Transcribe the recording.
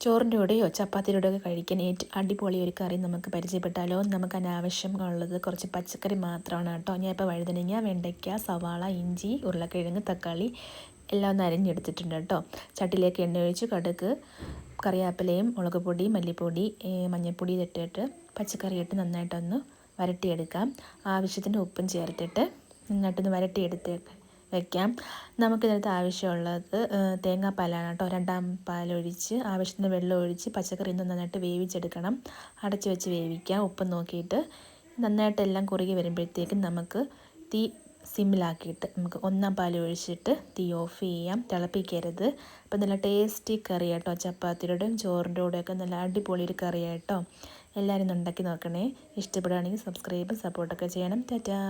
ചോറിൻ്റെ കൂടെയോ ചപ്പാത്തിയുടെ കൂടെയോ കഴിക്കാൻ ഏറ്റവും അടിപൊളി ഒരു കറി നമുക്ക് പരിചയപ്പെട്ടാലോ. നമുക്ക് അനാവശ്യമുള്ളത് കുറച്ച് പച്ചക്കറി മാത്രമാണ് കേട്ടോ. ഞാൻ ഇപ്പോൾ വഴുതനങ്ങ, വെണ്ടയ്ക്ക, സവാള, ഇഞ്ചി, ഉരുളക്കിഴങ്ങ്, തക്കാളി എല്ലാം ഒന്ന് അരിഞ്ഞെടുത്തിട്ടുണ്ട് കേട്ടോ. ചട്ടിയിലേക്ക് എണ്ണ ഒഴിച്ച് കടുക്, കറിവേപ്പിലയും മുളക് പൊടി, മല്ലിപ്പൊടി, മഞ്ഞൾപ്പൊടി ഇട്ടിട്ട് പച്ചക്കറി ഇട്ട് നന്നായിട്ടൊന്ന് വരട്ടിയെടുക്കാം. ആവശ്യത്തിന് ഉപ്പും ചേർത്തിട്ട് നന്നായിട്ടൊന്ന് വരട്ടിയെടുത്ത് വയ്ക്കാം. നമുക്കിതിനകത്ത് ആവശ്യമുള്ളത് തേങ്ങാപ്പാലാണ് കേട്ടോ. രണ്ടാം പാലൊഴിച്ച് ആവശ്യത്തിന് വെള്ളം ഒഴിച്ച് പച്ചക്കറി ഒന്ന് നന്നായിട്ട് വേവിച്ചെടുക്കണം. അടച്ച് വെച്ച് വേവിക്കാം. ഉപ്പ് നോക്കിയിട്ട് നന്നായിട്ടെല്ലാം കുറുകി വരുമ്പോഴത്തേക്കും നമുക്ക് തീ സിമ്മിലാക്കിയിട്ട് നമുക്ക് ഒന്നാം പാൽ ഒഴിച്ചിട്ട് തീ ഓഫ് ചെയ്യാം. തിളപ്പിക്കരുത്. അപ്പം നല്ല ടേസ്റ്റി കറി കേട്ടോ. ചപ്പാത്തിയുടെയും ചോറിൻ്റെ കൂടെയൊക്കെ നല്ല അടിപൊളി ഒരു കറി കേട്ടോ. എല്ലാവരും ഒന്ന് ഉണ്ടാക്കി നോക്കണേ. ഇഷ്ടപ്പെടുകയാണെങ്കിൽ സബ്സ്ക്രൈബ് സപ്പോർട്ടൊക്കെ ചെയ്യണം. ടാറ്റാ.